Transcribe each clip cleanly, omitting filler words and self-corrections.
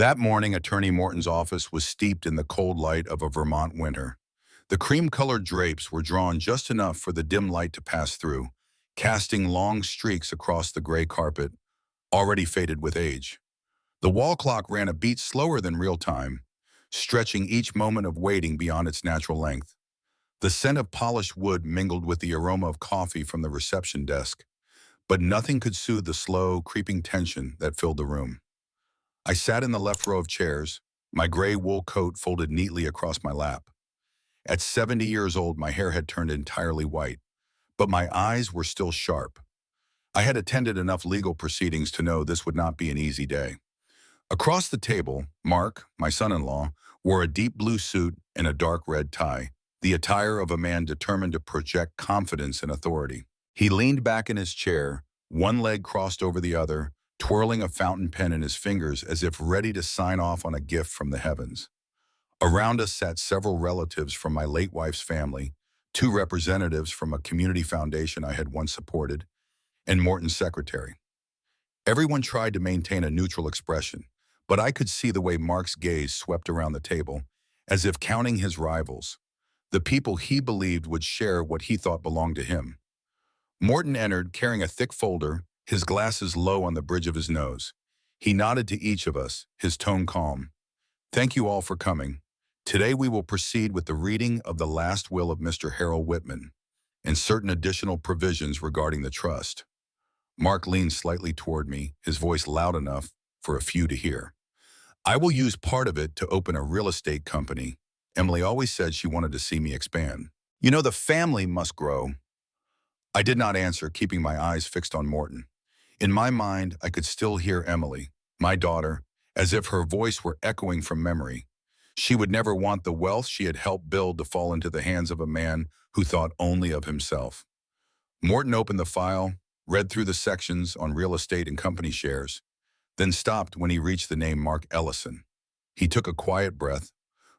That morning, Attorney Morton's office was steeped in the cold light of a Vermont winter. The cream-colored drapes were drawn just enough for the dim light to pass through, casting long streaks across the gray carpet, already faded with age. The wall clock ran a beat slower than real time, stretching each moment of waiting beyond its natural length. The scent of polished wood mingled with the aroma of coffee from the reception desk, but nothing could soothe the slow, creeping tension that filled the room. I sat in the left row of chairs, my gray wool coat folded neatly across my lap. At 70 years old, my hair had turned entirely white, but my eyes were still sharp. I had attended enough legal proceedings to know this would not be an easy day. Across the table, Mark, my son-in-law, wore a deep blue suit and a dark red tie, the attire of a man determined to project confidence and authority. He leaned back in his chair, one leg crossed over the other, twirling a fountain pen in his fingers as if ready to sign off on a gift from the heavens. Around us sat several relatives from my late wife's family, two representatives from a community foundation I had once supported, and Morton's secretary. Everyone tried to maintain a neutral expression, but I could see the way Mark's gaze swept around the table, as if counting his rivals, the people he believed would share what he thought belonged to him. Morton entered carrying a thick folder, his glasses low on the bridge of his nose. He nodded to each of us, his tone calm. "Thank you all for coming. Today we will proceed with the reading of the last will of Mr. Harold Whitman and certain additional provisions regarding the trust." Mark leaned slightly toward me, his voice loud enough for a few to hear. "I will use part of it to open a real estate company. Emily always said she wanted to see me expand. You know, the family must grow." I did not answer, keeping my eyes fixed on Morton. In my mind, I could still hear Emily, my daughter, as if her voice were echoing from memory. She would never want the wealth she had helped build to fall into the hands of a man who thought only of himself. Morton opened the file, read through the sections on real estate and company shares, then stopped when he reached the name Mark Ellison. He took a quiet breath,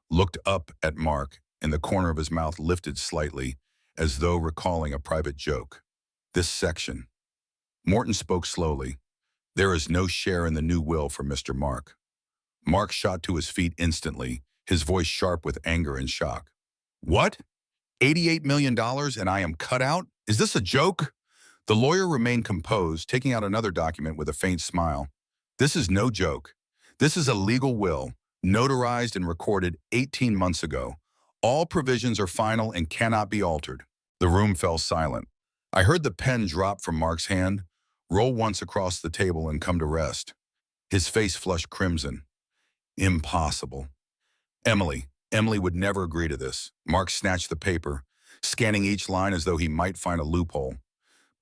looked up at Mark, and the corner of his mouth lifted slightly, as though recalling a private joke. "This section." Morton spoke slowly. "There is no share in the new will for Mr. Mark." Mark shot to his feet instantly, his voice sharp with anger and shock. "What? $88 million and I am cut out? Is this a joke?" The lawyer remained composed, taking out another document with a faint smile. "This is no joke. This is a legal will, notarized and recorded 18 months ago. All provisions are final and cannot be altered." The room fell silent. I heard the pen drop from Mark's hand, roll once across the table and come to rest. His face flushed crimson. "Impossible. Emily would never agree to this." Mark snatched the paper, scanning each line as though he might find a loophole.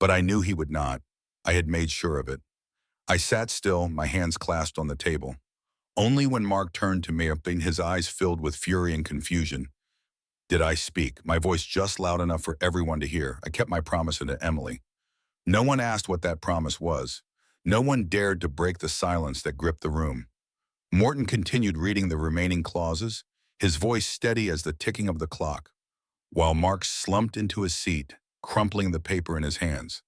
But I knew he would not. I had made sure of it. I sat still, my hands clasped on the table. Only when Mark turned to me, his eyes filled with fury and confusion, did I speak, my voice just loud enough for everyone to hear. I kept my promise to Emily. No one asked what that promise was. No one dared to break the silence that gripped the room. Morton continued reading the remaining clauses, his voice steady as the ticking of the clock, while Mark slumped into his seat, crumpling the paper in his hands.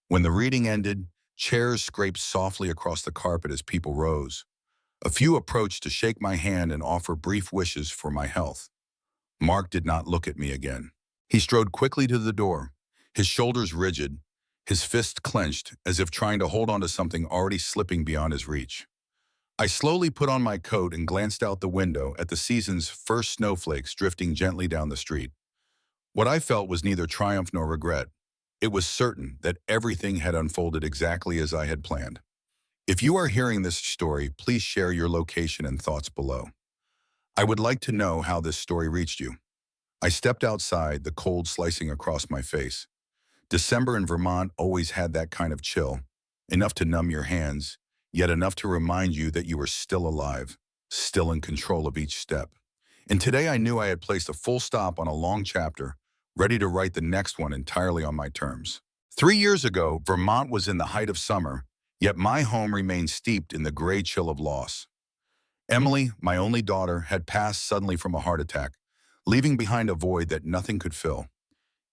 When the reading ended, chairs scraped softly across the carpet as people rose. A few approached to shake my hand and offer brief wishes for my health. Mark did not look at me again. He strode quickly to the door, his shoulders rigid, his fists clenched as if trying to hold on to something already slipping beyond his reach. I slowly put on my coat and glanced out the window at the season's first snowflakes drifting gently down the street. What I felt was neither triumph nor regret. It was certain that everything had unfolded exactly as I had planned. If you are hearing this story, please share your location and thoughts below. I would like to know how this story reached you. I stepped outside, the cold slicing across my face. December in Vermont always had that kind of chill, enough to numb your hands, yet enough to remind you that you were still alive, still in control of each step. And today I knew I had placed a full stop on a long chapter, ready to write the next one entirely on my terms. 3 years ago, Vermont was in the height of summer, yet my home remained steeped in the gray chill of loss. Emily, my only daughter, had passed suddenly from a heart attack, leaving behind a void that nothing could fill.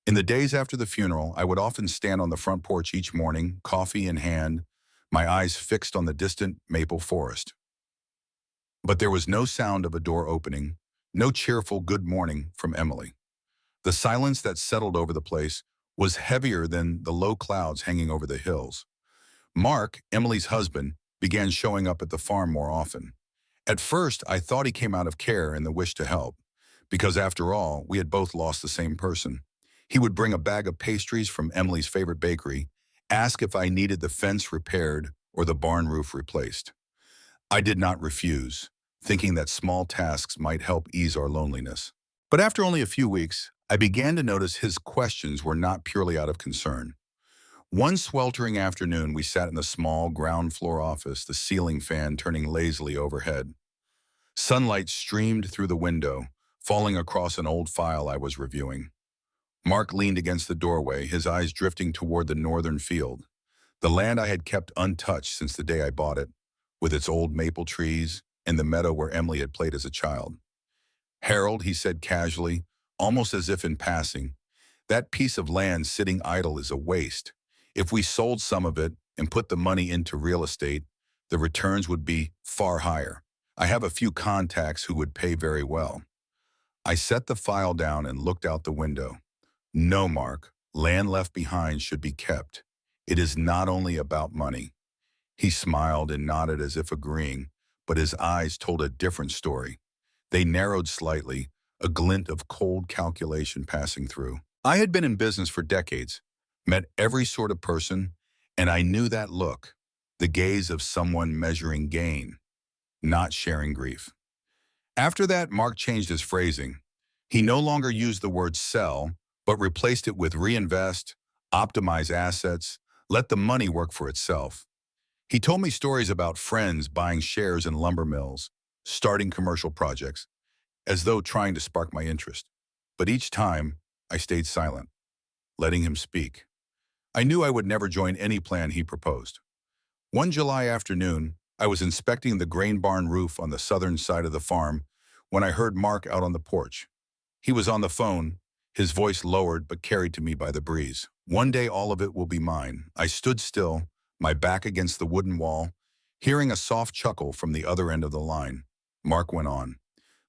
In the days after the funeral, I would often stand on the front porch each morning, coffee in hand, my eyes fixed on the distant maple forest. But there was no sound of a door opening, no cheerful good morning from Emily. The silence that settled over the place was heavier than the low clouds hanging over the hills. Mark, Emily's husband, began showing up at the farm more often. At first, I thought he came out of care and the wish to help, because after all, we had both lost the same person. He would bring a bag of pastries from Emily's favorite bakery, ask if I needed the fence repaired or the barn roof replaced. I did not refuse, thinking that small tasks might help ease our loneliness. But after only a few weeks, I began to notice his questions were not purely out of concern. One sweltering afternoon, we sat in the small ground floor office, the ceiling fan turning lazily overhead. Sunlight streamed through the window, falling across an old file I was reviewing. Mark leaned against the doorway, his eyes drifting toward the northern field, the land I had kept untouched since the day I bought it, with its old maple trees and the meadow where Emily had played as a child. "Harold," he said casually, almost as if in passing, "that piece of land sitting idle is a waste. If we sold some of it and put the money into real estate, the returns would be far higher. I have a few contacts who would pay very well." I set the file down and looked out the window. "No, Mark, land left behind should be kept. It is not only about money." He smiled and nodded as if agreeing, but his eyes told a different story. They narrowed slightly, a glint of cold calculation passing through. I had been in business for decades, met every sort of person, and I knew that look, the gaze of someone measuring gain, not sharing grief. After that, Mark changed his phrasing. He no longer used the word sell, but replaced it with reinvest, optimize assets, let the money work for itself. He told me stories about friends buying shares in lumber mills, starting commercial projects, as though trying to spark my interest. But each time, I stayed silent, letting him speak. I knew I would never join any plan he proposed. One July afternoon, I was inspecting the grain barn roof on the southern side of the farm when I heard Mark out on the porch. He was on the phone, his voice lowered but carried to me by the breeze. "One day all of it will be mine." I stood still, my back against the wooden wall, hearing a soft chuckle from the other end of the line. Mark went on.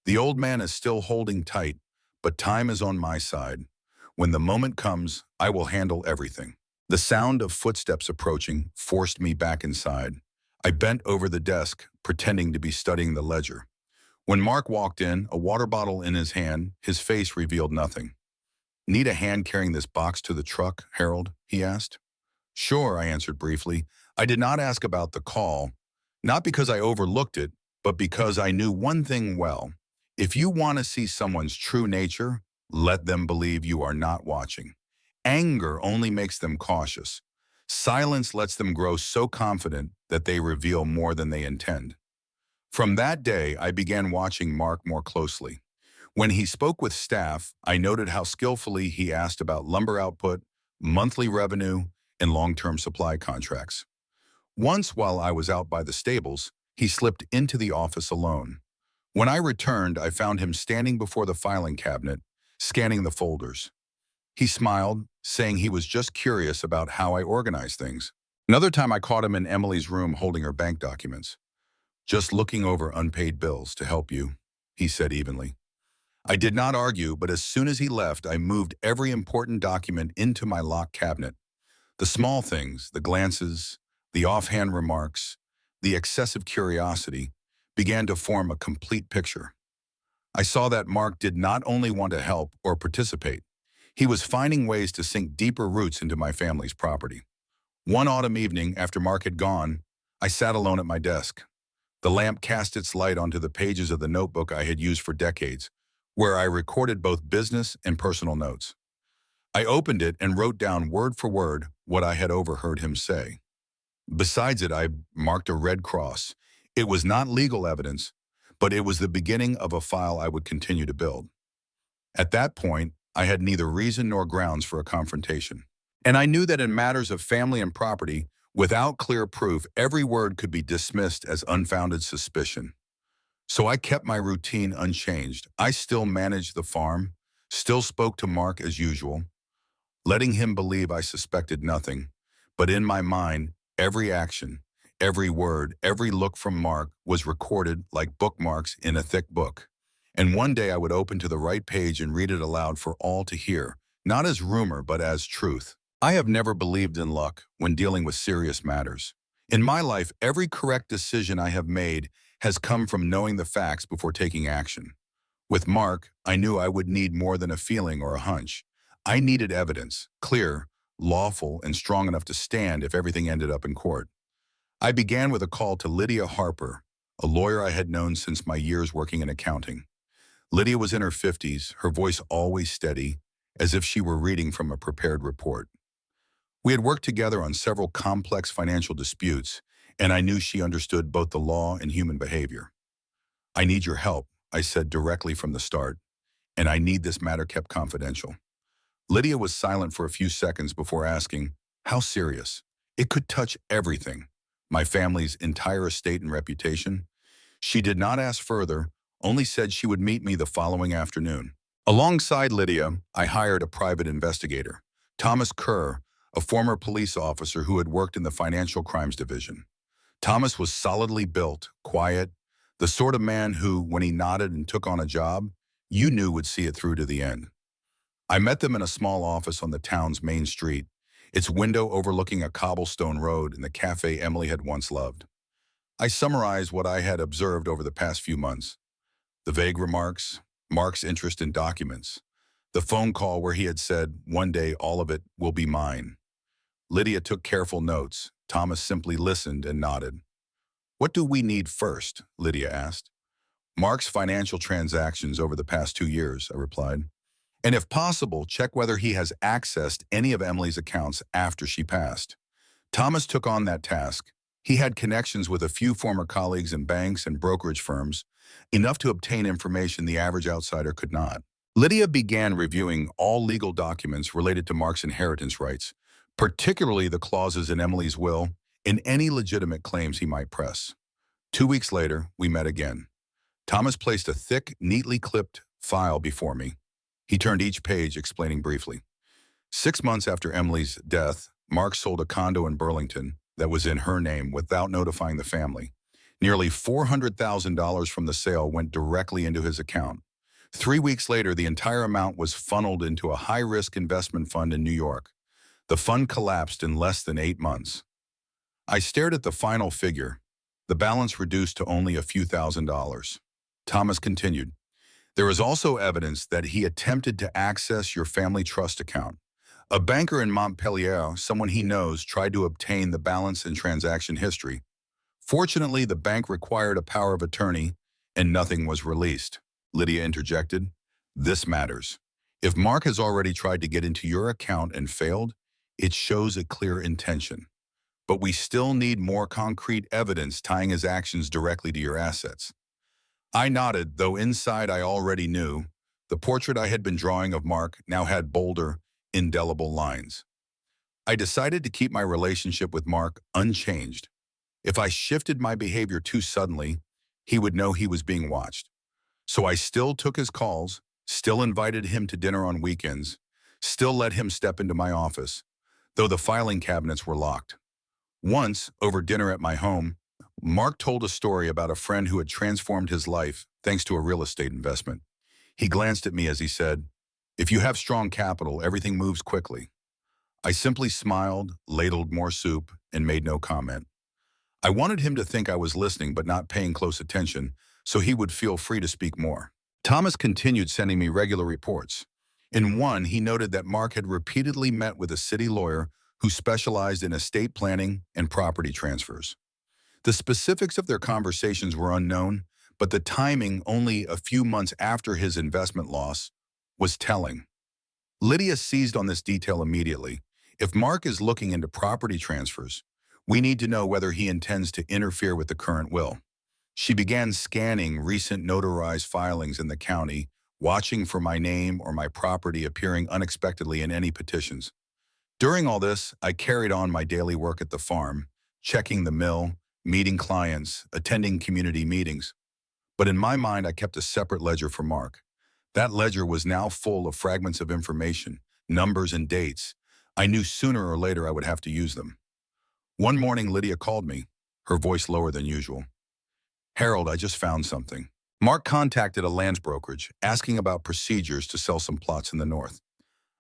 "The old man is still holding tight, but time is on my side. When the moment comes, I will handle everything." The sound of footsteps approaching forced me back inside. I bent over the desk, pretending to be studying the ledger. When Mark walked in, a water bottle in his hand, his face revealed nothing. "Need a hand carrying this box to the truck, Harold?" he asked. "Sure," I answered briefly. I did not ask about the call, not because I overlooked it, but because I knew one thing well. If you want to see someone's true nature, let them believe you are not watching. Anger only makes them cautious. Silence lets them grow so confident that they reveal more than they intend. From that day, I began watching Mark more closely. When he spoke with staff, I noted how skillfully he asked about lumber output, monthly revenue, and long-term supply contracts. Once, while I was out by the stables, he slipped into the office alone. When I returned, I found him standing before the filing cabinet, scanning the folders. He smiled, saying he was just curious about how I organize things. Another time I caught him in Emily's room holding her bank documents. "Just looking over unpaid bills to help you," he said evenly. I did not argue, but as soon as he left, I moved every important document into my locked cabinet. The small things, the glances, the offhand remarks, the excessive curiosity, began to form a complete picture. I saw that Mark did not only want to help or participate, he was finding ways to sink deeper roots into my family's property. One autumn evening, after Mark had gone, I sat alone at my desk. The lamp cast its light onto the pages of the notebook I had used for decades, where I recorded both business and personal notes. I opened it and wrote down word for word what I had overheard him say. Besides it, I marked a red cross. It was not legal evidence, but it was the beginning of a file I would continue to build. At that point, I had neither reason nor grounds for a confrontation. And I knew that in matters of family and property, without clear proof, every word could be dismissed as unfounded suspicion. So I kept my routine unchanged. I still managed the farm, still spoke to Mark as usual, letting him believe I suspected nothing. But in my mind, every action, Every word, every look from Mark was recorded like bookmarks in a thick book. And one day I would open to the right page and read it aloud for all to hear, not as rumor, but as truth. I have never believed in luck when dealing with serious matters. In my life, every correct decision I have made has come from knowing the facts before taking action. With Mark, I knew I would need more than a feeling or a hunch. I needed evidence, clear, lawful, and strong enough to stand if everything ended up in court. I began with a call to Lydia Harper, a lawyer I had known since my years working in accounting. Lydia was in her 50s, her voice always steady, as if she were reading from a prepared report. We had worked together on several complex financial disputes, and I knew she understood both the law and human behavior. "I need your help," I said directly from the start, "and I need this matter kept confidential." Lydia was silent for a few seconds before asking, "How serious?" "It could touch everything. My family's entire estate and reputation." She did not ask further, only said she would meet me the following afternoon. Alongside Lydia, I hired a private investigator, Thomas Kerr, a former police officer who had worked in the Financial Crimes Division. Thomas was solidly built, quiet, the sort of man who, when he nodded and took on a job, you knew would see it through to the end. I met them in a small office on the town's main street, its window overlooking a cobblestone road and the cafe Emily had once loved. I summarized what I had observed over the past few months. The vague remarks, Mark's interest in documents, the phone call where he had said, "One day all of it will be mine." Lydia took careful notes. Thomas simply listened and nodded. "What do we need first?" Lydia asked. "Mark's financial transactions over the past 2 years," I replied. "And if possible, check whether he has accessed any of Emily's accounts after she passed." Thomas took on that task. He had connections with a few former colleagues in banks and brokerage firms, enough to obtain information the average outsider could not. Lydia began reviewing all legal documents related to Mark's inheritance rights, particularly the clauses in Emily's will and any legitimate claims he might press. 2 weeks later, we met again. Thomas placed a thick, neatly clipped file before me. He turned each page, explaining briefly. 6 months after Emily's death, Mark sold a condo in Burlington that was in her name without notifying the family. Nearly $400,000 from the sale went directly into his account. 3 weeks later, the entire amount was funneled into a high-risk investment fund in New York. The fund collapsed in less than 8 months. I stared at the final figure, the balance reduced to only a few $1,000s. Thomas continued, "There is also evidence that he attempted to access your family trust account. A banker in Montpelier, someone he knows, tried to obtain the balance and transaction history. Fortunately, the bank required a power of attorney, and nothing was released." Lydia interjected, "This matters. If Mark has already tried to get into your account and failed, it shows a clear intention. But we still need more concrete evidence tying his actions directly to your assets." I nodded, though inside I already knew. The portrait I had been drawing of Mark now had bolder, indelible lines. I decided to keep my relationship with Mark unchanged. If I shifted my behavior too suddenly, he would know he was being watched. So I still took his calls, still invited him to dinner on weekends, still let him step into my office, though the filing cabinets were locked. Once, over dinner at my home, Mark told a story about a friend who had transformed his life thanks to a real estate investment. He glanced at me as he said, "If you have strong capital, everything moves quickly." I simply smiled, ladled more soup, and made no comment. I wanted him to think I was listening but not paying close attention, so he would feel free to speak more. Thomas continued sending me regular reports. In one, he noted that Mark had repeatedly met with a city lawyer who specialized in estate planning and property transfers. The specifics of their conversations were unknown, but the timing, only a few months after his investment loss, was telling. Lydia seized on this detail immediately. If Mark is looking into property transfers, we need to know whether he intends to interfere with the current will. She began scanning recent notarized filings in the county, watching for my name or my property appearing unexpectedly in any petitions. During all this, I carried on my daily work at the farm, checking the mill, meeting clients, attending community meetings. But in my mind, I kept a separate ledger for Mark. That ledger was now full of fragments of information, numbers and dates. I knew sooner or later I would have to use them. One morning, Lydia called me. her voice lower than usual. Harold, I just found something. Mark contacted a land brokerage, asking about procedures to sell some plots in the north.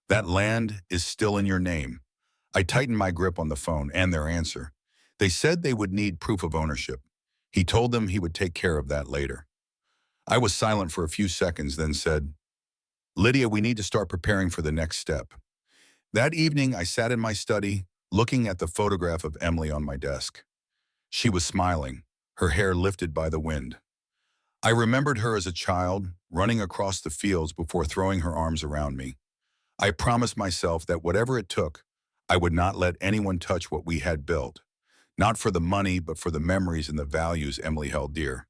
That land is still in your name. I tightened my grip on the phone and their answer. They said they would need proof of ownership. He told them he would take care of that later. I was silent for a few seconds, then said, Lydia, we need to start preparing for the next step. That evening, I sat in my study, looking at the photograph of Emily on my desk. She was smiling, her hair lifted by the wind. I remembered her as a child, running across the fields before throwing her arms around me. I promised myself that whatever it took, I would not let anyone touch what we had built. Not for the money, but for the memories and the values Emily held dear.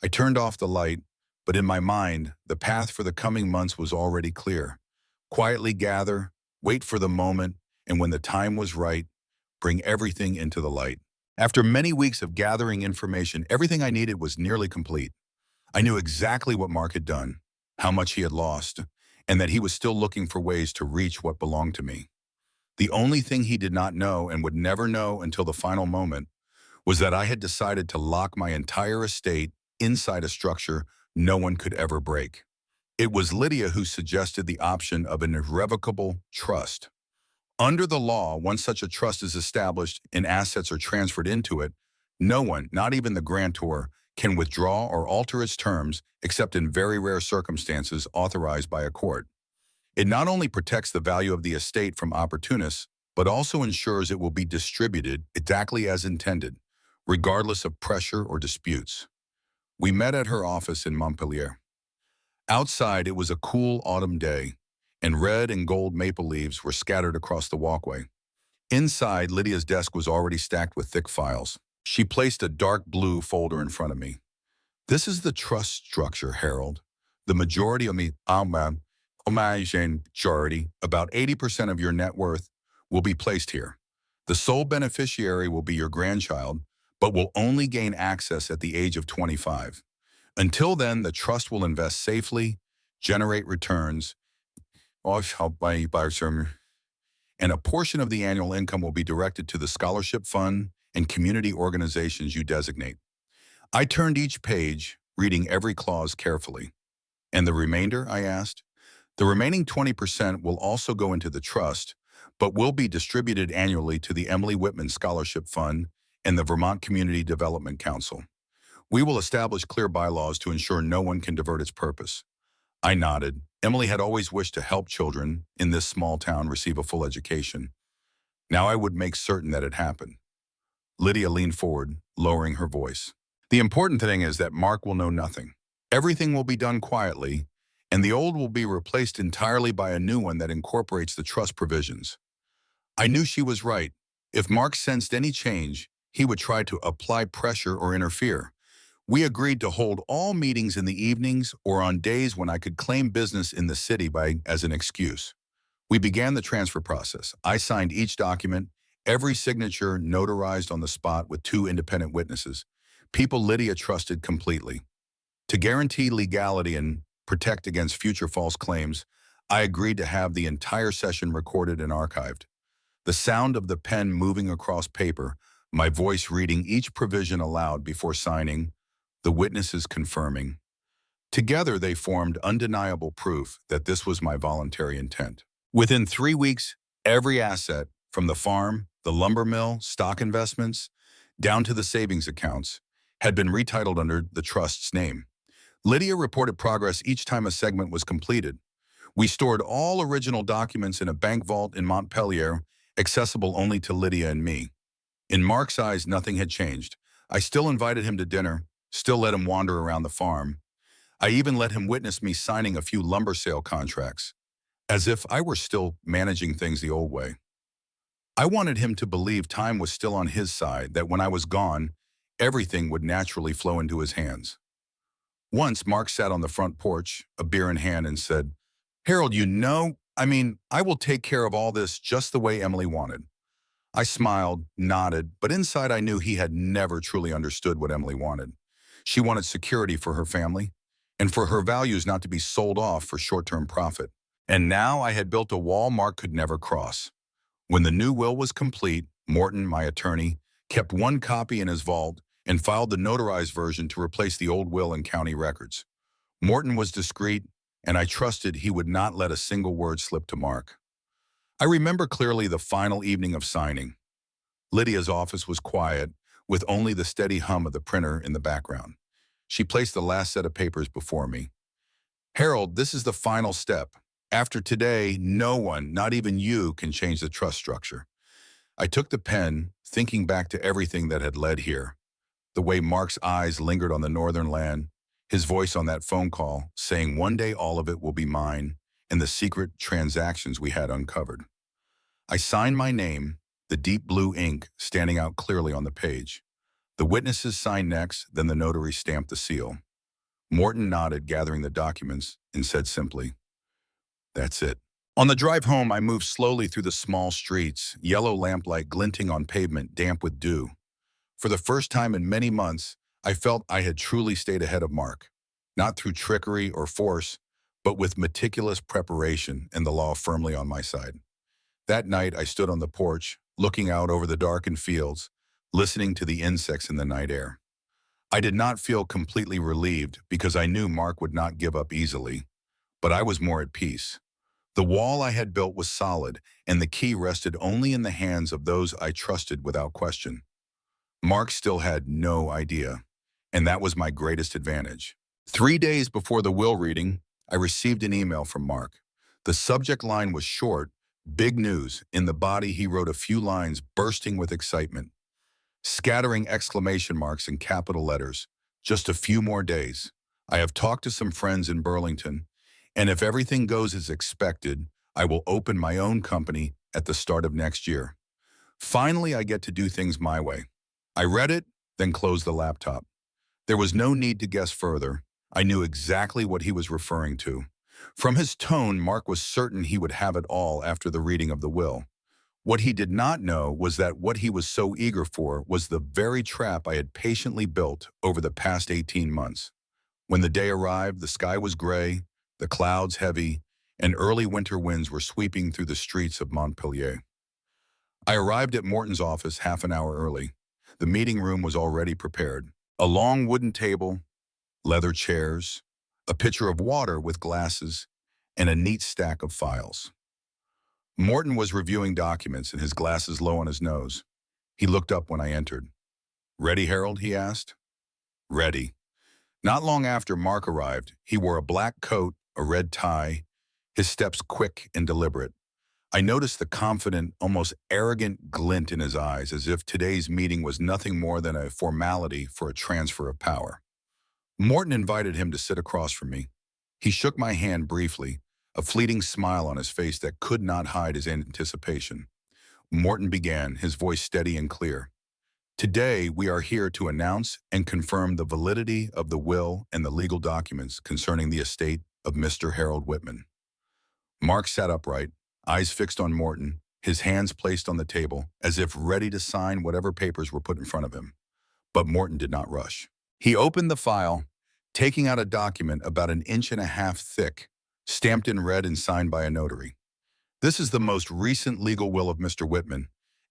I turned off the light, but in my mind, the path for the coming months was already clear. Quietly gather, wait for the moment, and when the time was right, bring everything into the light. After many weeks of gathering information, everything I needed was nearly complete. I knew exactly what Mark had done, how much he had lost, and that he was still looking for ways to reach what belonged to me. The only thing he did not know and would never know until the final moment was that I had decided to lock my entire estate inside a structure no one could ever break. It was Lydia who suggested the option of an irrevocable trust. Under the law, once such a trust is established and assets are transferred into it, no one, not even the grantor, can withdraw or alter its terms except in very rare circumstances authorized by a court. It not only protects the value of the estate from opportunists, but also ensures it will be distributed exactly as intended, regardless of pressure or disputes. We met at her office in Montpelier. Outside, it was a cool autumn day, and red and gold maple leaves were scattered across the walkway. Inside, Lydia's desk was already stacked with thick files. She placed a dark blue folder in front of me. This is the trust structure, Harold. The majority of majority, about 80% of your net worth, will be placed here. The sole beneficiary will be your grandchild, but will only gain access at the age of 25. Until then, the trust will invest safely, generate returns, and a portion of the annual income will be directed to the scholarship fund and community organizations you designate. I turned each page, reading every clause carefully. And the remainder, I asked? The remaining 20% will also go into the trust, but will be distributed annually to the Emily Whitman Scholarship Fund and the Vermont Community Development Council. We will establish clear bylaws to ensure no one can divert its purpose. I nodded. Emily had always wished to help children in this small town receive a full education. Now I would make certain that it happened. Lydia leaned forward, lowering her voice. The important thing is that Mark will know nothing. Everything will be done quietly, and the old will be replaced entirely by a new one that incorporates the trust provisions. I knew she was right. If Mark sensed any change, he would try to apply pressure or interfere. We agreed to hold all meetings in the evenings or on days when I could claim business in the city as an excuse. We began the transfer process. I signed each document, every signature notarized on the spot with 2 independent witnesses, people Lydia trusted completely. To guarantee legality and protect against future false claims, I agreed to have the entire session recorded and archived. The sound of the pen moving across paper, my voice reading each provision aloud before signing, the witnesses confirming. Together they formed undeniable proof that this was my voluntary intent. Within 3 weeks, every asset, from the farm, the lumber mill, stock investments, down to the savings accounts, had been retitled under the trust's name. Lydia reported progress each time a segment was completed. We stored all original documents in a bank vault in Montpelier, accessible only to Lydia and me. In Mark's eyes, nothing had changed. I still invited him to dinner, still let him wander around the farm. I even let him witness me signing a few lumber sale contracts, as if I were still managing things the old way. I wanted him to believe time was still on his side, that when I was gone, everything would naturally flow into his hands. Once, Mark sat on the front porch, a beer in hand, and said, Harold, I will take care of all this just the way Emily wanted. I smiled, nodded, but inside I knew he had never truly understood what Emily wanted. She wanted security for her family, and for her values not to be sold off for short-term profit. And now I had built a wall Mark could never cross. When the new will was complete, Morton, my attorney, kept one copy in his vault, and filed the notarized version to replace the old will in county records. Morton was discreet, and I trusted he would not let a single word slip to Mark. I remember clearly the final evening of signing. Lydia's office was quiet, with only the steady hum of the printer in the background. She placed the last set of papers before me. "Harold, this is the final step. After today, no one, not even you, can change the trust structure." I took the pen, thinking back to everything that had led here. The way Mark's eyes lingered on the northern land, his voice on that phone call, saying one day all of it will be mine, and the secret transactions we had uncovered. I signed my name, the deep blue ink standing out clearly on the page. The witnesses signed next, then the notary stamped the seal. Morton nodded, gathering the documents, and said simply, "That's it." On the drive home, I moved slowly through the small streets, yellow lamplight glinting on pavement damp with dew. For the first time in many months, I felt I had truly stayed ahead of Mark, not through trickery or force, but with meticulous preparation and the law firmly on my side. That night, I stood on the porch, looking out over the darkened fields, listening to the insects in the night air. I did not feel completely relieved because I knew Mark would not give up easily, but I was more at peace. The wall I had built was solid, and the key rested only in the hands of those I trusted without question. Mark still had no idea, and that was my greatest advantage. 3 days before the will reading, I received an email from Mark. The subject line was short, "Big news." In the body, he wrote a few lines bursting with excitement, scattering exclamation marks in capital letters. "Just a few more days. I have talked to some friends in Burlington, and if everything goes as expected, I will open my own company at the start of next year. Finally, I get to do things my way." I read it, then closed the laptop. There was no need to guess further. I knew exactly what he was referring to. From his tone, Mark was certain he would have it all after the reading of the will. What he did not know was that what he was so eager for was the very trap I had patiently built over the past 18 months. When the day arrived, the sky was gray, the clouds heavy, and early winter winds were sweeping through the streets of Montpelier. I arrived at Morton's office half an hour early. The meeting room was already prepared. A long wooden table, leather chairs, a pitcher of water with glasses, and a neat stack of files. Morton was reviewing documents and his glasses low on his nose. He looked up when I entered. "Ready, Harold?" he asked. "Ready." Not long after Mark arrived, he wore a black coat, a red tie, his steps quick and deliberate. I noticed the confident, almost arrogant glint in his eyes, as if today's meeting was nothing more than a formality for a transfer of power. Morton invited him to sit across from me. He shook my hand briefly, a fleeting smile on his face that could not hide his anticipation. Morton began, his voice steady and clear. "Today, we are here to announce and confirm the validity of the will and the legal documents concerning the estate of Mr. Harold Whitman." Mark sat upright, eyes fixed on Morton, his hands placed on the table, as if ready to sign whatever papers were put in front of him. But Morton did not rush. He opened the file, taking out a document about an inch and a half thick, stamped in red and signed by a notary. "This is the most recent legal will of Mr. Whitman,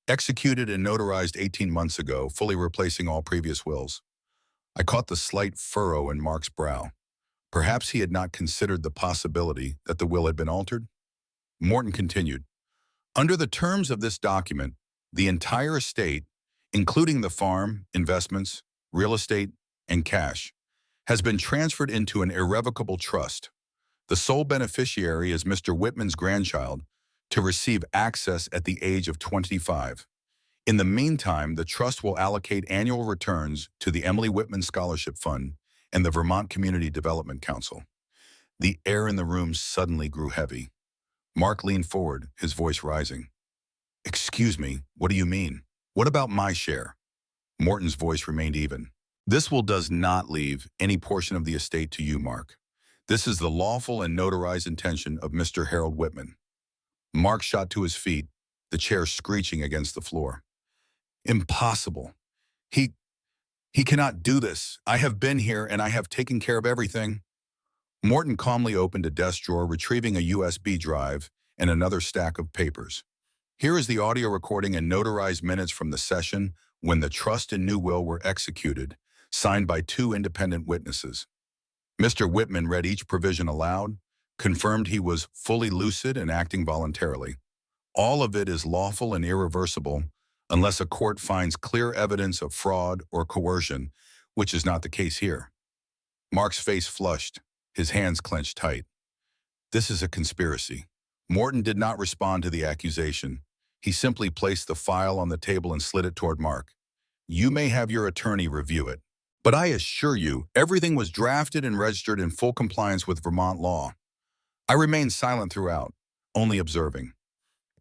executed and notarized 18 months ago, fully replacing all previous wills." I caught the slight furrow in Mark's brow. Perhaps he had not considered the possibility that the will had been altered. Morton continued, "Under the terms of this document, the entire estate, including the farm, investments, real estate, and cash, has been transferred into an irrevocable trust. The sole beneficiary is Mr. Whitman's grandchild, to receive access at the age of 25. In the meantime, the trust will allocate annual returns to the Emily Whitman Scholarship Fund and the Vermont Community Development Council." The air in the room suddenly grew heavy. Mark leaned forward, his voice rising. "Excuse me, what do you mean? What about my share?" Morton's voice remained even. "This will does not leave any portion of the estate to you, Mark. This is the lawful and notarized intention of Mr. Harold Whitman." Mark shot to his feet, the chair screeching against the floor. "Impossible. He cannot do this. I have been here and I have taken care of everything." Morton calmly opened a desk drawer, retrieving a USB drive and another stack of papers. "Here is the audio recording and notarized minutes from the session when the trust and new will were executed, signed by two independent witnesses. Mr. Whitman read each provision aloud, confirmed he was fully lucid and acting voluntarily. All of it is lawful and irreversible unless a court finds clear evidence of fraud or coercion, which is not the case here. Mark's face flushed, his hands clenched tight. This is a conspiracy. Morton did not respond to the accusation. He simply placed the file on the table and slid it toward Mark. You may have your attorney review it, but I assure you, everything was drafted and registered in full compliance with Vermont law. I remained silent throughout, only observing.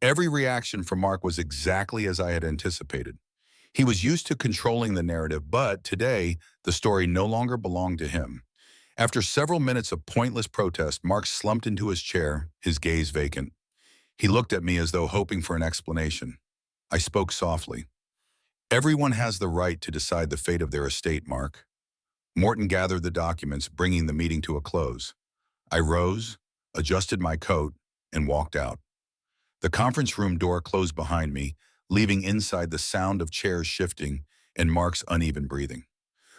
Every reaction from Mark was exactly as I had anticipated. He was used to controlling the narrative, but today, the story no longer belonged to him. After several minutes of pointless protest, Mark slumped into his chair, his gaze vacant. He looked at me as though hoping for an explanation. I spoke softly. Everyone has the right to decide the fate of their estate, Mark. Morton gathered the documents, bringing the meeting to a close. I rose, adjusted my coat, and walked out. The conference room door closed behind me, leaving inside the sound of chairs shifting and Mark's uneven breathing.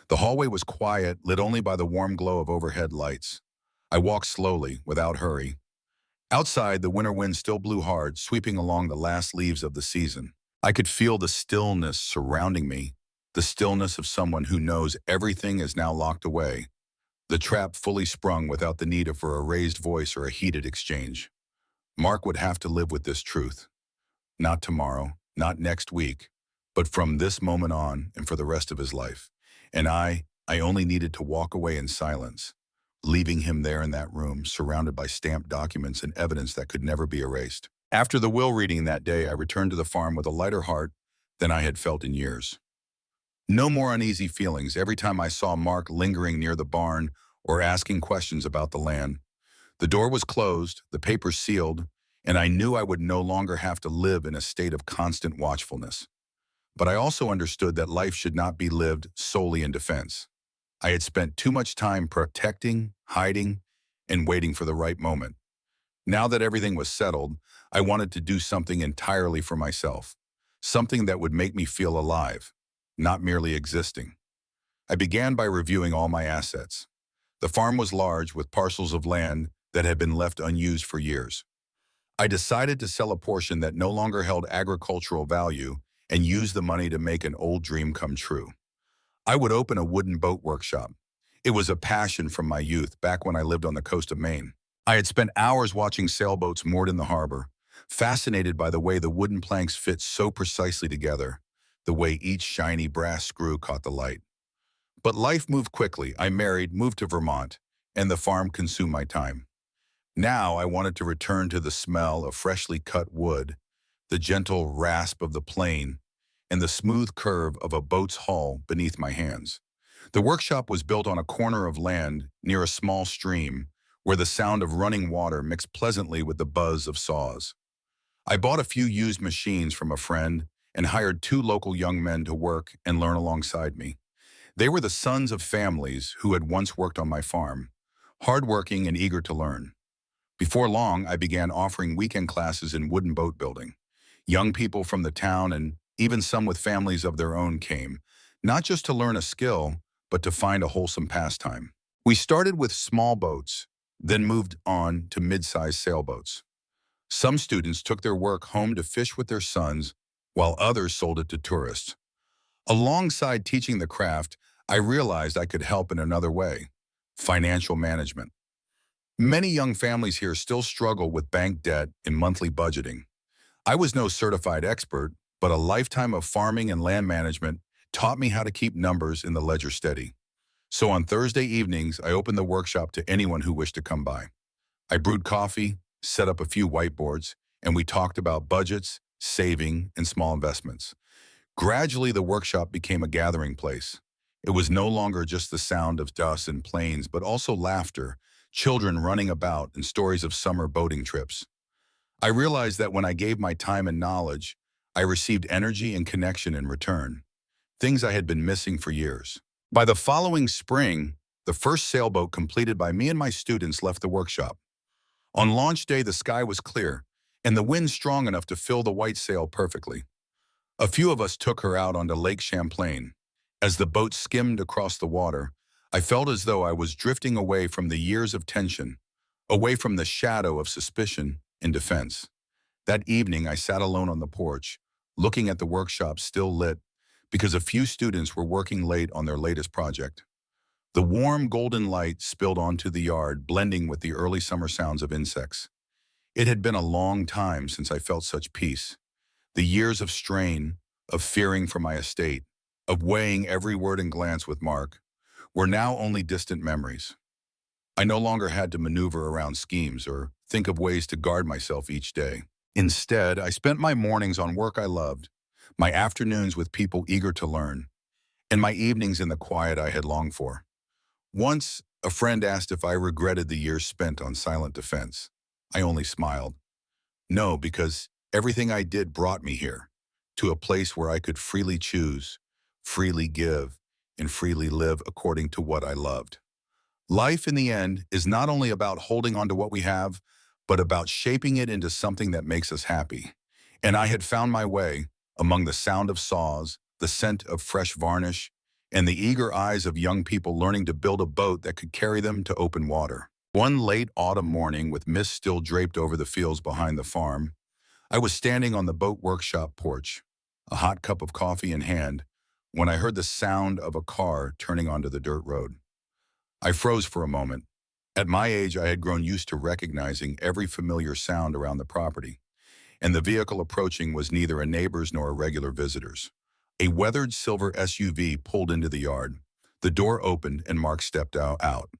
The hallway was quiet, lit only by the warm glow of overhead lights. I walked slowly, without hurry. Outside, the winter wind still blew hard, sweeping along the last leaves of the season. I could feel the stillness surrounding me, the stillness of someone who knows everything is now locked away, the trap fully sprung without the need for a raised voice or a heated exchange. Mark would have to live with this truth. Not tomorrow, not next week, but from this moment on and for the rest of his life. And I only needed to walk away in silence, leaving him there in that room, surrounded by stamped documents and evidence that could never be erased. After the will reading that day, I returned to the farm with a lighter heart than I had felt in years. No more uneasy feelings every time I saw Mark lingering near the barn or asking questions about the land. The door was closed, the papers sealed, and I knew I would no longer have to live in a state of constant watchfulness. But I also understood that life should not be lived solely in defense. I had spent too much time protecting, hiding, and waiting for the right moment. Now that everything was settled, I wanted to do something entirely for myself, something that would make me feel alive, not merely existing. I began by reviewing all my assets. The farm was large, with parcels of land that had been left unused for years. I decided to sell a portion that no longer held agricultural value and use the money to make an old dream come true. I would open a wooden boat workshop. It was a passion from my youth, back when I lived on the coast of Maine. I had spent hours watching sailboats moored in the harbor, fascinated by the way the wooden planks fit so precisely together, the way each shiny brass screw caught the light. But life moved quickly. I married, moved to Vermont, and the farm consumed my time. Now I wanted to return to the smell of freshly cut wood, the gentle rasp of the plane, and the smooth curve of a boat's hull beneath my hands. The workshop was built on a corner of land near a small stream, where the sound of running water mixed pleasantly with the buzz of saws. I bought a few used machines from a friend and hired two local young men to work and learn alongside me. They were the sons of families who had once worked on my farm, hardworking and eager to learn. Before long, I began offering weekend classes in wooden boat building. Young people from the town and even some with families of their own came, not just to learn a skill, but to find a wholesome pastime. We started with small boats, then moved on to mid-sized sailboats. Some students took their work home to fish with their sons, while others sold it to tourists. Alongside teaching the craft, I realized I could help in another way: financial management. Many young families here still struggle with bank debt and monthly budgeting. I was no certified expert, but a lifetime of farming and land management taught me how to keep numbers in the ledger steady. So on Thursday evenings, I opened the workshop to anyone who wished to come by. I brewed coffee, set up a few whiteboards, and we talked about budgets, saving, and small investments. Gradually, the workshop became a gathering place. It was no longer just the sound of dust and planes, but also laughter, children running about, and stories of summer boating trips. I realized that when I gave my time and knowledge, I received energy and connection in return, things I had been missing for years. By the following spring, the first sailboat completed by me and my students left the workshop. On launch day, the sky was clear, and the wind strong enough to fill the white sail perfectly. A few of us took her out onto Lake Champlain. As the boat skimmed across the water, I felt as though I was drifting away from the years of tension, away from the shadow of suspicion and defense. That evening, I sat alone on the porch, looking at the workshop still lit because a few students were working late on their latest project. The warm golden light spilled onto the yard, blending with the early summer sounds of insects. It had been a long time since I felt such peace. The years of strain, of fearing for my estate, of weighing every word and glance with Mark, were now only distant memories. I no longer had to maneuver around schemes or think of ways to guard myself each day. Instead, I spent my mornings on work I loved, my afternoons with people eager to learn, and my evenings in the quiet I had longed for. Once, a friend asked if I regretted the years spent on silent defense. I only smiled. No, because everything I did brought me here, to a place where I could freely choose, freely give, and freely live according to what I loved. Life, in the end, is not only about holding on to what we have, but about shaping it into something that makes us happy. And I had found my way among the sound of saws, the scent of fresh varnish, and the eager eyes of young people learning to build a boat that could carry them to open water. One late autumn morning, with mist still draped over the fields behind the farm, I was standing on the boat workshop porch, a hot cup of coffee in hand, when I heard the sound of a car turning onto the dirt road. I froze for a moment. At my age, I had grown used to recognizing every familiar sound around the property, and the vehicle approaching was neither a neighbor's nor a regular visitor's. A weathered silver SUV pulled into the yard. The door opened and Mark stepped out.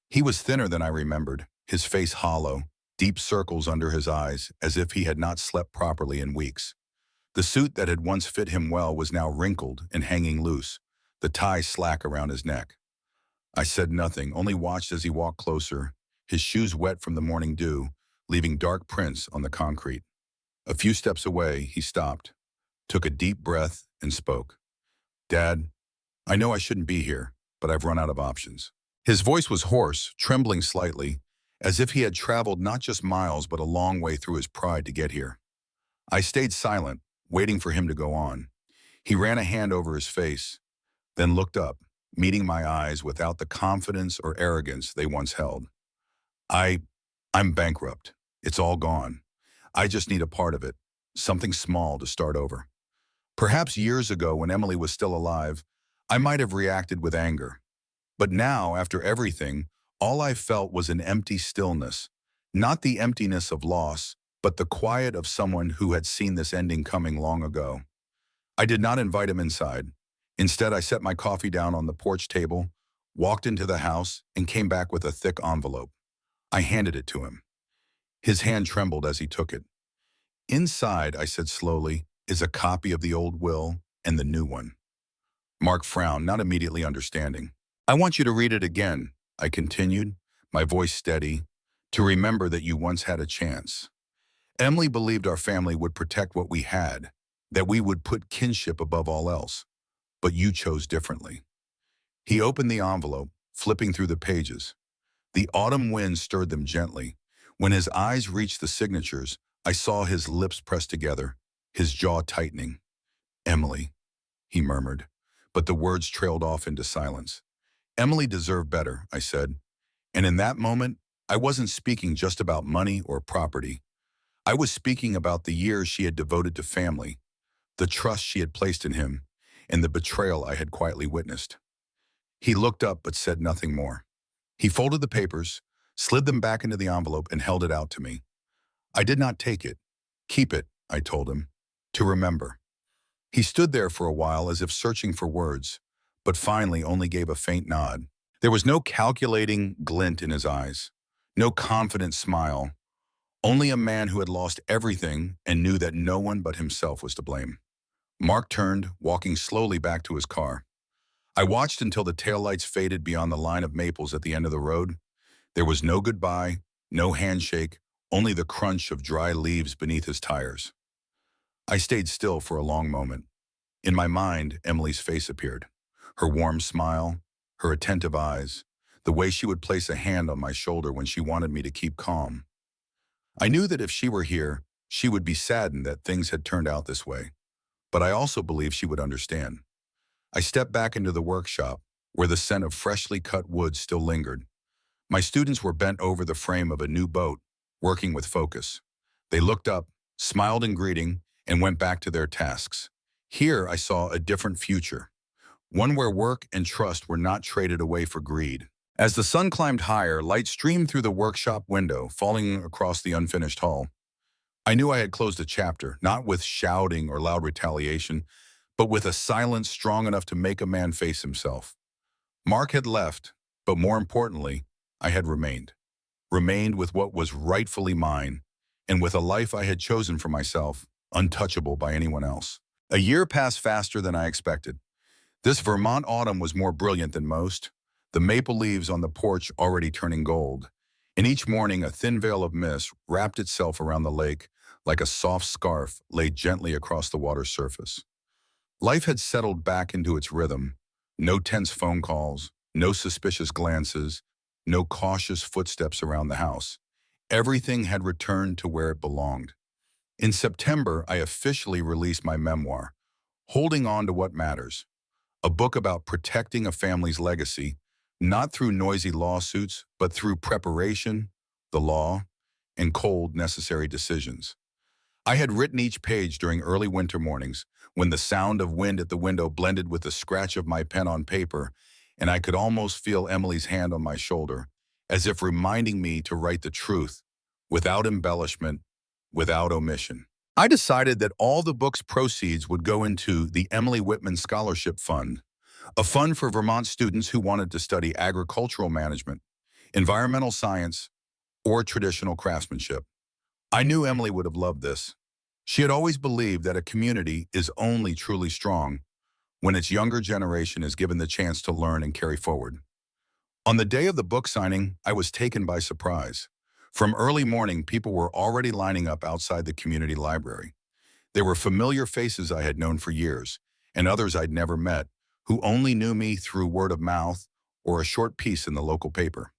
He was thinner than I remembered, his face hollow, deep circles under his eyes, as if he had not slept properly in weeks. The suit that had once fit him well was now wrinkled and hanging loose, the tie slack around his neck. I said nothing, only watched as he walked closer, his shoes wet from the morning dew, leaving dark prints on the concrete. A few steps away, he stopped, took a deep breath, and spoke. "Dad, I know I shouldn't be here, but I've run out of options." His voice was hoarse, trembling slightly, as if he had traveled not just miles but a long way through his pride to get here. I stayed silent, waiting for him to go on. He ran a hand over his face, then looked up, meeting my eyes without the confidence or arrogance they once held. I'm bankrupt. It's all gone. I just need a part of it, something small to start over. Perhaps years ago, when Emily was still alive, I might have reacted with anger. But now, after everything, all I felt was an empty stillness, not the emptiness of loss, but the quiet of someone who had seen this ending coming long ago. I did not invite him inside. Instead, I set my coffee down on the porch table, walked into the house, and came back with a thick envelope. I handed it to him. His hand trembled as he took it. "Inside," I said slowly, "is a copy of the old will and the new one." Mark frowned, not immediately understanding. "I want you to read it again," I continued, my voice steady, "to remember that you once had a chance. Emily believed our family would protect what we had, that we would put kinship above all else. But you chose differently." He opened the envelope, flipping through the pages. The autumn wind stirred them gently. When his eyes reached the signatures, I saw his lips press together, his jaw tightening. "Emily," he murmured, but the words trailed off into silence. "Emily deserved better," I said. And in that moment, I wasn't speaking just about money or property. I was speaking about the years she had devoted to family, the trust she had placed in him, and the betrayal I had quietly witnessed. He looked up but said nothing more. He folded the papers, slid them back into the envelope, and held it out to me. I did not take it. "Keep it," I told him, "to remember." He stood there for a while as if searching for words, but finally only gave a faint nod. There was no calculating glint in his eyes, no confident smile, only a man who had lost everything and knew that no one but himself was to blame. Mark turned, walking slowly back to his car. I watched until the taillights faded beyond the line of maples at the end of the road. There was no goodbye, no handshake, only the crunch of dry leaves beneath his tires. I stayed still for a long moment. In my mind, Emily's face appeared. Her warm smile, her attentive eyes, the way she would place a hand on my shoulder when she wanted me to keep calm. I knew that if she were here, she would be saddened that things had turned out this way. but I also believed she would understand. I stepped back into the workshop, where the scent of freshly cut wood still lingered. My students were bent over the frame of a new boat, working with focus. They looked up, smiled in greeting, and went back to their tasks. Here I saw a different future, one where work and trust were not traded away for greed. As the sun climbed higher, light streamed through the workshop window, falling across the unfinished hall. I knew I had closed a chapter, not with shouting or loud retaliation, but with a silence strong enough to make a man face himself. Mark had left, but more importantly, I had remained. Remained with what was rightfully mine, and with a life I had chosen for myself, untouchable by anyone else. A year passed faster than I expected. This Vermont autumn was more brilliant than most, the maple leaves on the porch already turning gold, and each morning a thin veil of mist wrapped itself around the lake like a soft scarf laid gently across the water's surface. Life had settled back into its rhythm. No tense phone calls, no suspicious glances, no cautious footsteps around the house. Everything had returned to where it belonged. In September, I officially released my memoir, Holding On to What Matters, a book about protecting a family's legacy, not through noisy lawsuits, but through preparation, the law, and cold, necessary decisions. I had written each page during early winter mornings, when the sound of wind at the window blended with the scratch of my pen on paper, and I could almost feel Emily's hand on my shoulder, as if reminding me to write the truth, without embellishment, without omission. I decided that all the book's proceeds would go into the Emily Whitman Scholarship Fund, a fund for Vermont students who wanted to study agricultural management, environmental science, or traditional craftsmanship. I knew Emily would have loved this. She had always believed that a community is only truly strong when its younger generation is given the chance to learn and carry forward. On the day of the book signing, I was taken by surprise. From early morning, people were already lining up outside the community library. There were familiar faces I had known for years, and others I'd never met, who only knew me through word of mouth or a short piece in the local paper.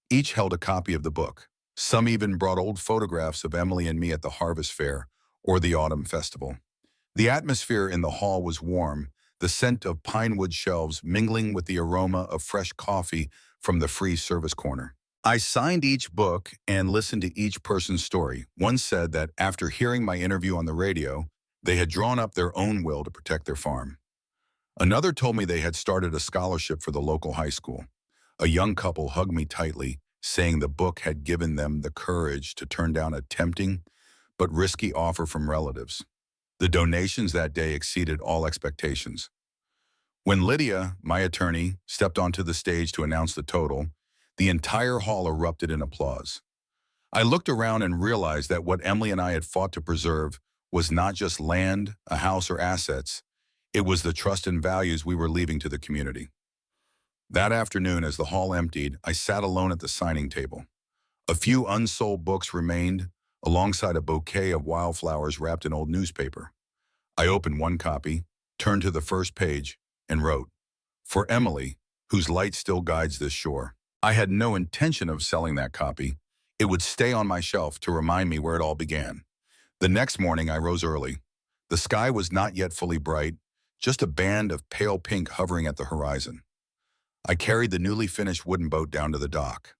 Each held a copy of the book. Some even brought old photographs of Emily and me at the Harvest Fair or the Autumn Festival. The atmosphere in the hall was warm, the scent of pine wood shelves mingling with the aroma of fresh coffee from the free service corner. I signed each book and listened to each person's story. One said that after hearing my interview on the radio, they had drawn up their own will to protect their farm. Another told me they had started a scholarship for the local high school. A young couple hugged me tightly, saying the book had given them the courage to turn down a tempting but risky offer from relatives. The donations that day exceeded all expectations. When Lydia, my attorney, stepped onto the stage to announce the total, the entire hall erupted in applause. I looked around and realized that what Emily and I had fought to preserve was not just land, a house, or assets. It was the trust and values we were leaving to the community. That afternoon, as the hall emptied, I sat alone at the signing table. A few unsold books remained, alongside a bouquet of wildflowers wrapped in old newspaper. I opened one copy, turned to the first page, and wrote, "For Emily, whose light still guides this shore." I had no intention of selling that copy. It would stay on my shelf to remind me where it all began. The next morning, I rose early. The sky was not yet fully bright, just a band of pale pink hovering at the horizon. I carried the newly finished wooden boat down to the dock.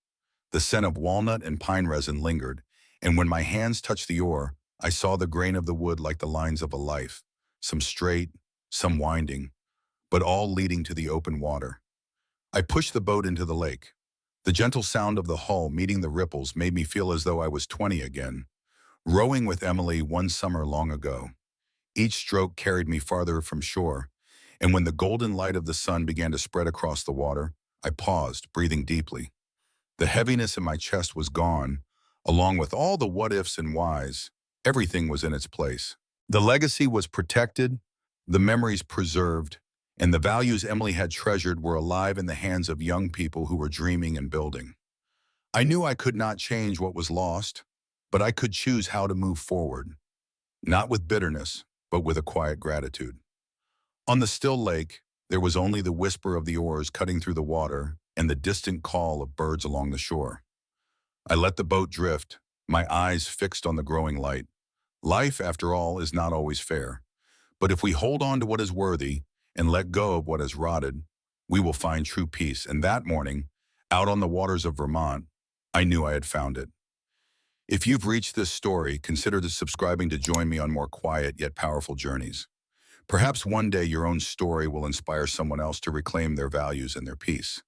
The scent of walnut and pine resin lingered, and when my hands touched the oar, I saw the grain of the wood like the lines of a life, some straight, some winding, but all leading to the open water. I pushed the boat into the lake. The gentle sound of the hull meeting the ripples made me feel as though I was 20 again, rowing with Emily one summer long ago. Each stroke carried me farther from shore, and when the golden light of the sun began to spread across the water, I paused, breathing deeply. The heaviness in my chest was gone, along with all the what-ifs and whys. Everything was in its place. The legacy was protected, the memories preserved, and the values Emily had treasured were alive in the hands of young people who were dreaming and building. I knew I could not change what was lost, but I could choose how to move forward, not with bitterness, but with a quiet gratitude. On the still lake, there was only the whisper of the oars cutting through the water and the distant call of birds along the shore. I let the boat drift, my eyes fixed on the growing light. Life, after all, is not always fair, But if we hold on to what is worthy and let go of what has rotted, we will find true peace. And that morning, out on the waters of Vermont, I knew I had found it. If you've reached this story, consider subscribing to join me on more quiet yet powerful journeys. Perhaps one day your own story will inspire someone else to reclaim their values and their peace.